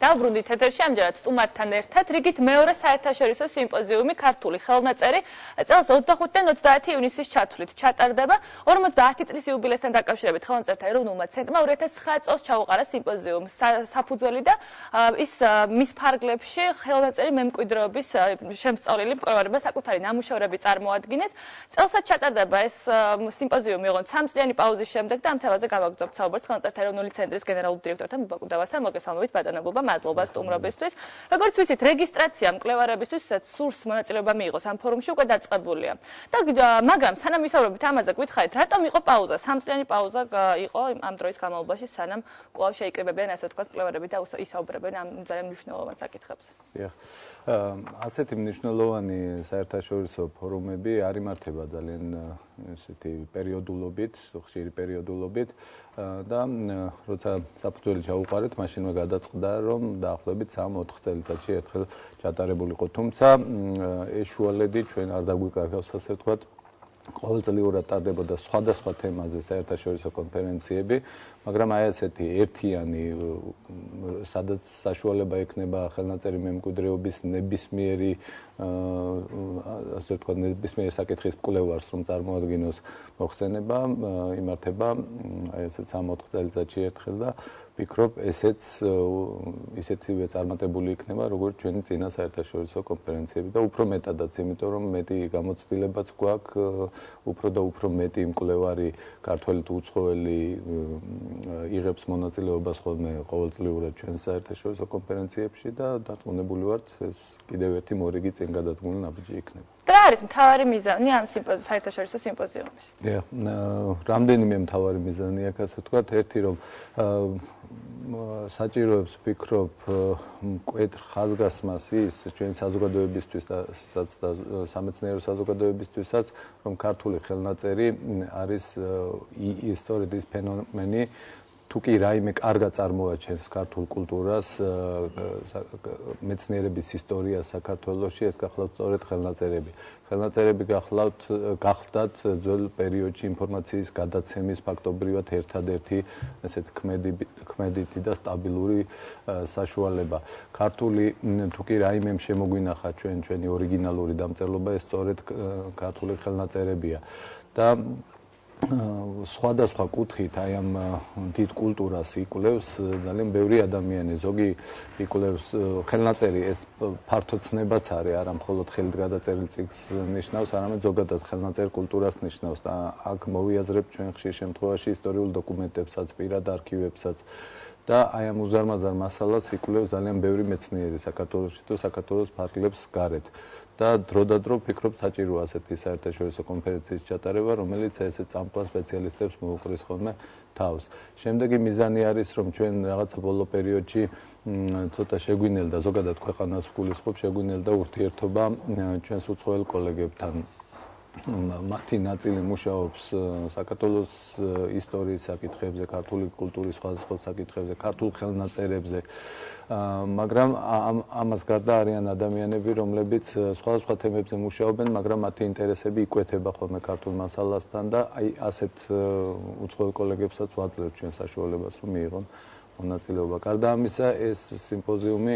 დავბრუნდით ეთერში ამჯერად სტუმართან ერთად რიგით მეორე საერთაშორისო სიმპოზიუმი ქართული ხელნაწერი წელს 25-დან 30 ივნისის ჩათვლით ჩატარდება 50 წლის იუბილესთან დაკავშირებით ხელნაწერთა ეროვნულმა ცენტრმა 2009 წელს ჩაუყარა სიმპოზიუმს საფუძველი და ის მის ფარგლებში ხელნაწერი მემკვიდრეობის შემსწავლელი მკვლევარებმა საკუთარი ნამუშევრები წარმოადგინეს წელსაც ჩატარდება ეს სიმპოზიუმი ოღონდ 3 წლიანი პაუზის შემდეგ და ამ თემაზე გავაგრძობთ საუბარს ხელნაწერთა ეროვნული ცენტრის გენერალურ დირექტორთან ბაკუდავასთან მოგესალმებით ბატონებობა მადლობა სტუმრობისთვის. Როგორც ვიცით, რეგისტრაცია მკვლევარებისთვის სურს მონაწილეობა მიიღოს ამ ფორუმში უკვე დაწყებულია. მაგრამ სანამ ვისაუბრებით ამაზე, გითხარით, რატომ იყო პაუზა? 3 წლიანი პაუზა იყო ამ დროის განმავლობაში, სანამ კვლავ შეიკრიბებიან ასე ვთქვათ მკვლევარები და ისაუბრებენ ამ ძალიან მნიშვნელოვან საკითხებზე. ასეთი მნიშვნელოვანი საერთაშორისო ფორუმები არ იმართება ძალიან ესეთი პერიოდულობით, ხშირი პერიოდულობით და როცა საფუძველი ჩაუყარეთ, მაშინვე გადაწყდა, რომ დაახლოებით 3-4 წელიწადში ერთხელ ჩატარებული იყო. თუმცა ეს შუალედი ჩვენ არ დაგვიკარგავს, ასე ვთქვათ, ყოველწლიურად ტარდებოდა სხვადასხვა თემაზე საერთაშორისო კონფერენციები, მაგრამ აი ასეთი ერთიანი, სადაც საშუალება ექნება ხელნაწერი მემკვიდრეობის ნებისმიერი, ასე ვთქვათ, ნებისმიერი საკითხის მკვლევარს, რომ წარმოადგინოს მოხსენება, იმართება აი ესე 3-4 წელიწადში ერთხელ და ვფიქრობ, ესეც ისეთივე წარმატებული იქნება, როგორც ჩვენი წინა საერთაშორისო კონფერენციები და უფრო მეტადაც, იმიტომ რომ მეტი გამოცდილებაც გვაქვს, უფრო და უფრო მეტი მკვლევარი ქართველი თუ უცხოელი იღებს მონაწილეობას ხოლმე ყოველწლიურად ჩვენ საერთაშორისო კონფერენციებში და დარწმუნებული ვართ, ეს კიდევ ერთი მორიგი წინ გადადგმული ნაბიჯი იქნება. რა არის მთავარი მიზანი ამ საერთაშორისო სიმპოზიუმის? რამდენიმე მთავარი მიზანი აქვს, ასე ვთქვათ, ერთი რომ საჭიროებს ვფიქრობ მკვეთრ ხაზგასმას ის ჩვენი საზოგადოებისთვის და სამეცნიერო საზოგადოებისთვისაც, რომ ქართული ხელნაწერი არის სწორედ ის ფენომენი, თუ კი რაიმე კარგად წარმოაჩენს ქართულ კულტურას, მეცნიერების ისტორიას საქართველოში, ეს გახლავთ სწორედ ხელნაწერები. ხელნაწერები გახლდათ ძველ პერიოდში ინფორმაციის გადაცემის ფაქტობრივად ერთადერთი ესეთ ქმედითი და სტაბილური საშუალება. ქართული თუ კი რაიმე შემოგვინახა ჩვენი ორიგინალური დამწერლობა, ეს სწორედ ქართული ხელნაწერებია. და სხვადასხვა კუთხით აი ამ დიდ კულტურას იკვლევს ძალიან ბევრი ადამიანი, ზოგი იკვლევს ხელნაწერი, ეს ფართო ცნებაც არის, არა მხოლოდ ხელით გადაწერილ წიგნს ნიშნავს, არამედ ზოგადად ხელნაწერ კულტურას ნიშნავს და აქ მოვიაზრებთ ჩვენ ხშირ შემთხვევაში ისტორიულ დოკუმენტებსაც, პირად არქივებსაც და აი ამ უზარმაზარ მასალას იკვლევს ძალიან ბევრი მეცნიერი საქართველოში თუ საქართველოს ფარგლებს გარეთ. და დრო და დრო ვფიქრობ საჭიროა ასეთი საერთაშორისო კონფერენციის ჩატარება, რომელიც ესეთ წამყვან სპეციალისტებს მოუყრის ხოლმე თავს. შემდეგი მიზანი არის, რომ ჩვენ რაღაცა ბოლო პერიოდში ცოტა შეგვინელდა, ზოგადად ქვეყანას ვგულისხმობ, შეგვინელდა ურთიერთობა ჩვენს უცხოელ კოლეგებთან. მათი ნაწილი მუშაობს საქართველოს ისტორიის საკითხებზე, ქართული კულტურის სხვადასხვა საკითხებზე, ქართულ ხელნაწერებზე. მაგრამ ამას გარდა არიან ადამიანები, რომლებიც სხვადასხვა თემებზე მუშაობენ, მაგრამ მათი ინტერესები იკვეთება ხოლმე ქართულ მასალასთან და აი ასეთ უცხოელ კოლეგებსაც ვაძლევთ ჩვენ საშუალებას, რომ მიიღონ მონაწილეობა. გარდა ამისა, ეს სიმპოზიუმი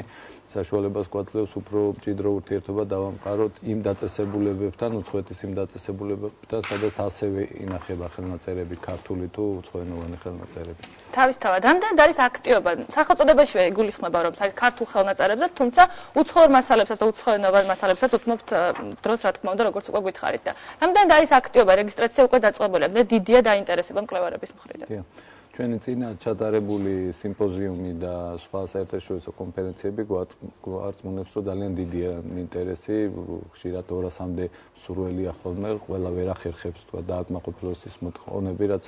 საშუალებას გვაძლევს უფრო მჭიდრო ურთიერთობა დავამყაროთ იმ დაწესებულებებთან, უცხოეთის იმ დაწესებულებებთან, სადაც ასევე ინახება ხელნაწერები, ქართული თუ უცხოენოვანი ხელნაწერები. თავისთავად, რამდენად არის აქტივობა? სახელწოდებაშივე იგულისხმება, რომ ქართულ ხელნაწერებზე, თუმცა უცხოურ მასალებსაც და უცხოენოვან მასალებსაც უთმობთ დროს, რა თქმა უნდა, როგორც უკვე გითხარით და რამდენად არის აქტივობა, რეგისტრაცია უკვე დაწყებულია და დიდია დაინტერესება მკვლევარების მხრიდან. ჩვენი წინა ჩატარებული სიმპოზიუმი და სხვა საერთაშორისო კონფერენციები გვარწმუნებს, რომ ძალიან დიდია ინტერესი, ხშირად 200-მდე მსურველია ხოლმე, ყველა ვერ ახერხებს თქვა დააკმაყოფილოს ის მოთხოვნები, რაც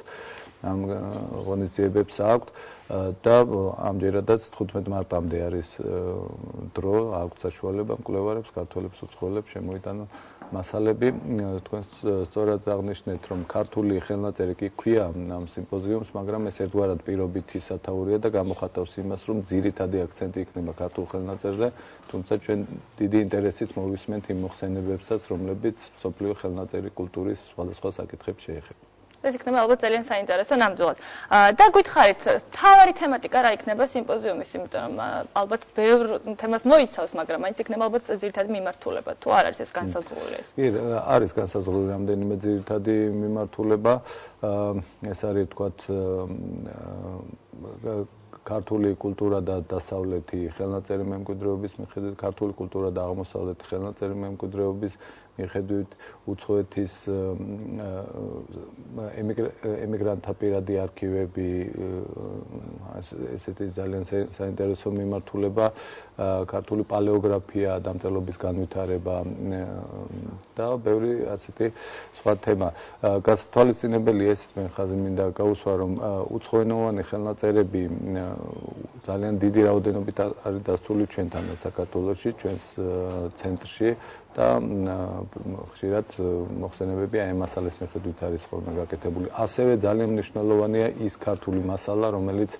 ამ ღონისძიებებს აქვთ და ამჯერადაც 15 მარტამდე არის დრო, აქვთ საშუალება მკვლევარებს, ქართველებს, უცხოელებს შემოიტანონ მასალები. თქვენ სწორად აღნიშნეთ, რომ ქართული ხელნაწერი კი ქვია ამ სიმპოზიუმს, მაგრამ ეს ერთგვარად პირობითი სათაურია და გამოხატავს იმას, რომ ძირითადი აქცენტი იქნება ქართულ ხელნაწერზე, თუმცა ჩვენ დიდი ინტერესით მოვისმენთ იმ მოხსენებებსაც, რომლებიც მსოფლიო ხელნაწერი კულტურის სხვადასხვა საკითხებს შეეხება. ეს იქნება ალბათ ძალიან საინტერესო ნამდვილად. და გითხარით, თავარი თემატიკა რა იქნება სიმპოზიუმის, იმიტომ რომ ალბათ ბევრ თემას მოიცავს, მაგრამ მაინც იქნება ალბათ ძირითადი მიმართულება, თუ არ არის ეს განსაზღვრული ეს. კი, არის განსაზღვრული რამდენიმე ძირითადი მიმართულება. ეს არის თქვათ ქართული კულტურა და დასავლეთი ხელნაწერი მემკვიდრეობის მიხედვით, ქართული კულტურა და აღმოსავლეთი ხელნაწერი მემკვიდრეობის მიხედვით, უცხოეთის ემიგრანტთა პირადი არქივები, ესეთი ძალიან საინტერესო მიმართულება, ქართული პალეოგრაფია, დამწერლობის განვითარება და ბევრი ასეთი სხვა თემა. გასათვალისწინებელია ეს მე ხაზი მინდა გავუსვა, რომ უცხოენოვანი ხელნაწერები ძალიან დიდი რაოდენობით არის დასული ჩვენთანაც საქართველოში, ჩვენს ცენტრში და ხშირად მოხსენებები აი მასალის მიხედვით არის ხოლმე გაკეთებული. ასევე ძალიან მნიშვნელოვანია ის ქართული მასალა, რომელიც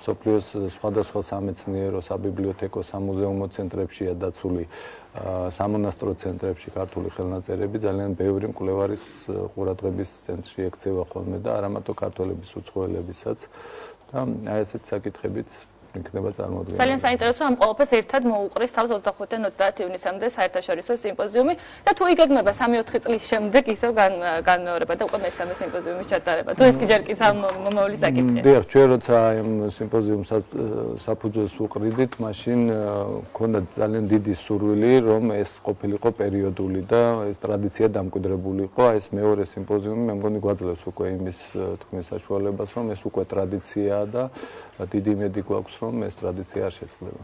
მსოფლიოს სხვადასხვა სამეცნიერო, საბიბლიოთეკო, სამუზეუმო ცენტრებშია დაცული, სამონასტრო ცენტრებში ქართული ხელნაწერები ძალიან ბევრი მკვლევარის ყურადღების ცენტრში ექცევა ხოლმე და არა მარტო ქართველების უცხოელებისაც და აი ესეთ საკითხებიც იქნება წარმოადგენილი. ძალიან საინტერესო ამ ყველაფერს ერთად მოუყრის თავს 25-დან 30 ივნისამდე საერთაშორისო სიმპოზიუმი და თუ იგეგმება 3-4 წლის შემდეგ ისევ განმეორება და უკვე მესამე სიმპოზიუმის ჩატარება. თუ ეს კი ჯერ კი მომავლის საკითხია. დიახ, ჩვენ როცა ამ სიმპოზიუმს საფუძველს უყრიდით, მაშინ მქონდა ძალიან დიდი სურვილი, რომ ეს ყოფილიყო პერიოდული და ეს ტრადიცია დამკვიდრებულიყო. ეს მეორე სიმპოზიუმი მე მგონი გვაძლევს უკვე იმის თქმის საშუალებას, რომ ეს უკვე ტრადიციაა და დიდი იმედი გვაქვს, რომ ეს ტრადიცია არ შეწყდება.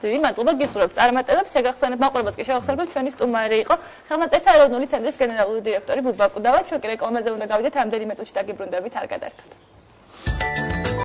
დიდი მადლობა გისურვებთ წარმატებებს, შეგახსენებთ მაყურებელს კი შევახსენებთ ჩვენი სტუმარი იყო ხელნაწერთა ეროვნული ცენტრის გენერალური დირექტორი ბუბა კუდავა. ჩვენ კი რეკლამაზე უნდა გავიდეთ, რამდენიმე წუთში დაგიბრუნდებით, არ გადაერთოთ.